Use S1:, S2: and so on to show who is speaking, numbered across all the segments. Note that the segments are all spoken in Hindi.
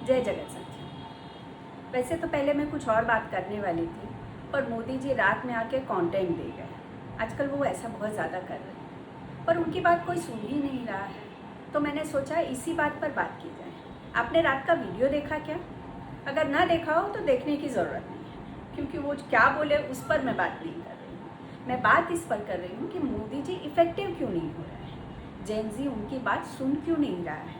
S1: जय जगत सत्य। वैसे तो पहले मैं कुछ और बात करने वाली थी, पर मोदी जी रात में आके कंटेंट दे गए। आजकल वो ऐसा बहुत ज़्यादा कर रहे हैं, पर उनकी बात कोई सुन ही नहीं रहा है। तो मैंने सोचा इसी बात पर बात की जाए। आपने रात का वीडियो देखा क्या? अगर ना देखा हो तो देखने की ज़रूरत नहीं है, क्योंकि वो क्या बोले उस पर मैं बात नहीं कर रही हूँ। मैं बात इस पर कर रही हूँ कि मोदी जी इफ़ेक्टिव क्यों नहीं हो रहे हैं, जेन ज़ी उनकी बात सुन क्यों नहीं रहा है।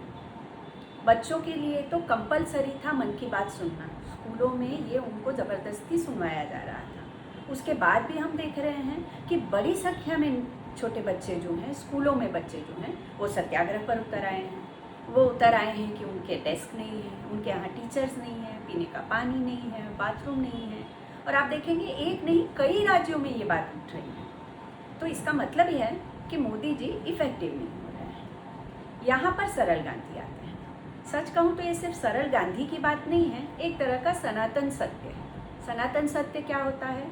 S1: बच्चों के लिए तो कंपलसरी था मन की बात सुनना, स्कूलों में ये उनको ज़बरदस्ती सुनवाया जा रहा था। उसके बाद भी हम देख रहे हैं कि बड़ी संख्या में छोटे बच्चे जो हैं, स्कूलों में बच्चे जो हैं, वो सत्याग्रह पर उतर आए हैं। वो उतर आए हैं कि उनके डेस्क नहीं है, उनके यहाँ टीचर्स नहीं है, पीने का पानी नहीं है, बाथरूम नहीं है। और आप देखेंगे एक नहीं कई राज्यों में ये बात उठ रही है। तो इसका मतलब यह है कि मोदी जी इफ़ेक्टिव नहीं हो रहे हैं। यहाँ पर सरल गांधी आते हैं। सच कहूँ तो ये सिर्फ सरल गांधी की बात नहीं है, एक तरह का सनातन सत्य है। सनातन सत्य क्या होता है?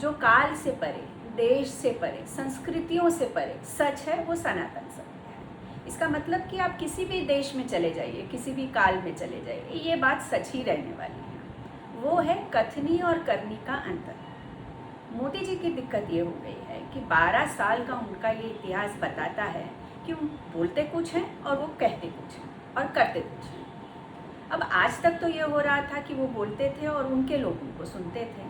S1: जो काल से परे, देश से परे, संस्कृतियों से परे सच है, वो सनातन सत्य है। इसका मतलब कि आप किसी भी देश में चले जाइए, किसी भी काल में चले जाइए, ये बात सच ही रहने वाली है। वो है कथनी और करनी का अंतर। मोदी जी की दिक्कत ये हो गई है कि 12 साल का उनका ये इतिहास बताता है कि वो बोलते कुछ हैं और वो कहते कुछ हैं और करते कुछ हैं। अब आज तक तो ये हो रहा था कि वो बोलते थे और उनके लोग उनको सुनते थे।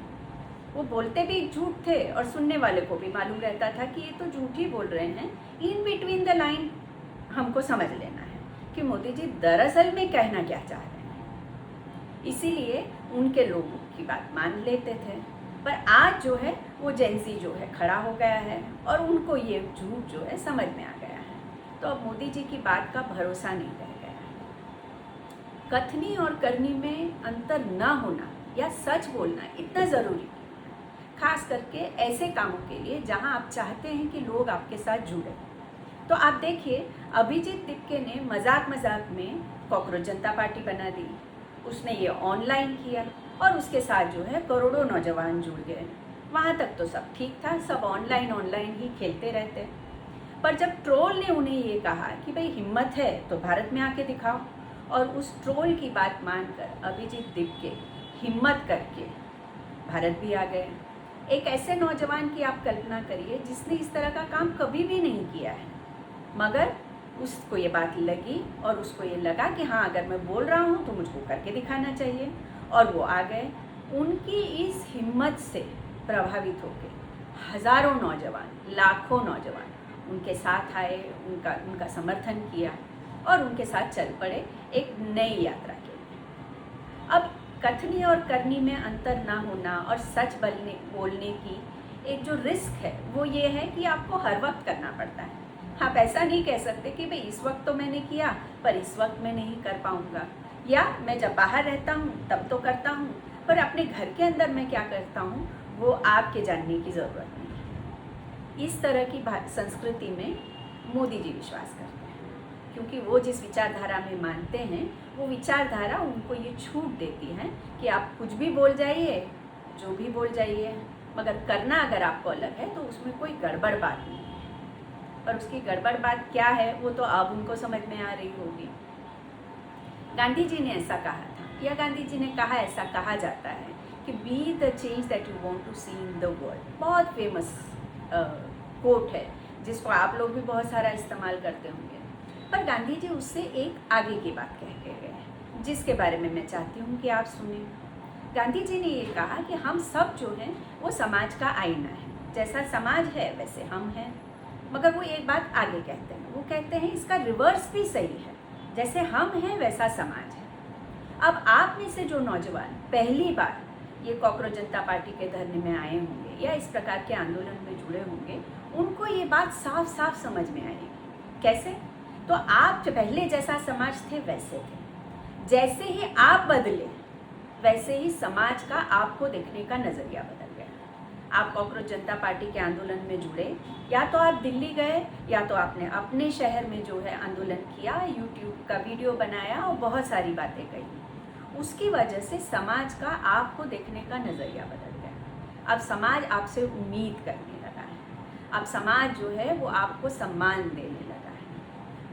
S1: वो बोलते भी झूठ थे और सुनने वाले को भी मालूम रहता था कि ये तो झूठ ही बोल रहे हैं। इन बिटवीन द लाइन हमको समझ लेना है कि मोदी जी दरअसल में कहना क्या चाह रहे हैं। इसीलिए उनके लोगों की बात मान लेते थे। पर आज जो है वो जेन ज़ी जो है खड़ा हो गया है और उनको ये झूठ जो है समझ में आ गया है। तो अब मोदी जी की बात का भरोसा नहीं रह गया है। कथनी और करनी में अंतर ना होना या सच बोलना इतना ज़रूरी है, खास करके ऐसे कामों के लिए जहां आप चाहते हैं कि लोग आपके साथ जुड़े। तो आप देखिए, अभिजीत दिक्के ने मजाक मजाक में कॉकरोच जनता पार्टी बना दी। उसने ये ऑनलाइन किया और उसके साथ जो है करोड़ों नौजवान जुड़ गए। वहाँ तक तो सब ठीक था, सब ऑनलाइन ही खेलते रहते। पर जब ट्रोल ने उन्हें ये कहा कि भाई हिम्मत है तो भारत में आके दिखाओ, और उस ट्रोल की बात मानकर अभिजीत दिक्के हिम्मत करके भारत भी आ गए। एक ऐसे नौजवान की आप कल्पना करिए जिसने इस तरह का काम कभी भी नहीं किया है, मगर उसको ये बात लगी और उसको ये लगा कि हाँ, अगर मैं बोल रहा हूँ तो मुझको करके दिखाना चाहिए, और वो आ गए। उनकी इस हिम्मत से प्रभावित होकर हज़ारों नौजवान, लाखों नौजवान उनके साथ आए, उनका समर्थन किया और उनके साथ चल पड़े एक नई यात्रा के लिए। अब कथनी और करनी में अंतर ना होना और सच बोलने की एक जो रिस्क है वो ये है कि आपको हर वक्त करना पड़ता है। आप ऐसा नहीं कह सकते कि भाई इस वक्त तो मैंने किया पर इस वक्त मैं नहीं कर पाऊँगा, या मैं जब बाहर रहता हूँ तब तो करता हूँ, पर अपने घर के अंदर मैं क्या करता हूँ वो आपके जानने की ज़रूरत नहीं है। इस तरह की संस्कृति में मोदी जी विश्वास करते हैं, क्योंकि वो जिस विचारधारा में मानते हैं वो विचारधारा उनको ये छूट देती है कि आप कुछ भी बोल जाइए, जो भी बोल जाइए, मगर करना अगर आपको अलग है तो उसमें कोई गड़बड़ बात नहीं है। पर उसकी गड़बड़ बात क्या है वो तो अब उनको समझ में आ रही होगी। गांधी जी ने ऐसा कहा था, या गांधी जी ने कहा, ऐसा कहा जाता है कि be the change that you want to see in the world. बहुत फेमस कोट है जिसको आप लोग भी बहुत सारा इस्तेमाल करते होंगे। पर गांधी जी उससे एक आगे की बात कह के गए, जिसके बारे में मैं चाहती हूँ कि आप सुने। गांधी जी ने ये कहा कि हम सब जो हैं वो समाज का आईना है, जैसा समाज है वैसे हम हैं। मगर वो एक बात आगे कहते हैं, वो कहते हैं इसका रिवर्स भी सही है, जैसे हम हैं वैसा समाज है। अब आप में से जो नौजवान पहली बार ये कॉकरोच जनता पार्टी के धरने में आए होंगे या इस प्रकार के आंदोलन में जुड़े होंगे, उनको ये बात साफ साफ समझ में आएगी। कैसे? तो आप जो पहले जैसा समाज थे वैसे थे, जैसे ही आप बदले वैसे ही समाज का आपको देखने का नज़रिया बदल गया। आप कॉकरोच जनता पार्टी के आंदोलन में जुड़े, या तो आप दिल्ली गए या तो आपने अपने शहर में जो है आंदोलन किया, यूट्यूब का वीडियो बनाया और बहुत सारी बातें कही। उसकी वजह से समाज का आपको देखने का नज़रिया बदल गया। अब समाज आपसे उम्मीद करने लगा है, अब समाज जो है वो आपको सम्मान देने लगा है,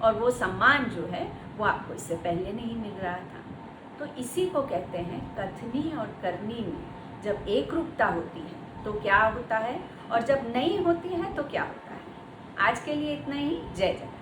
S1: और वो सम्मान जो है वो आपको इससे पहले नहीं मिल रहा था। तो इसी को कहते हैं कथनी और करनी में जब एक रूपता होती है तो क्या होता है और जब नहीं होती है तो क्या होता है। आज के लिए इतना ही। जय जगन्नाथ।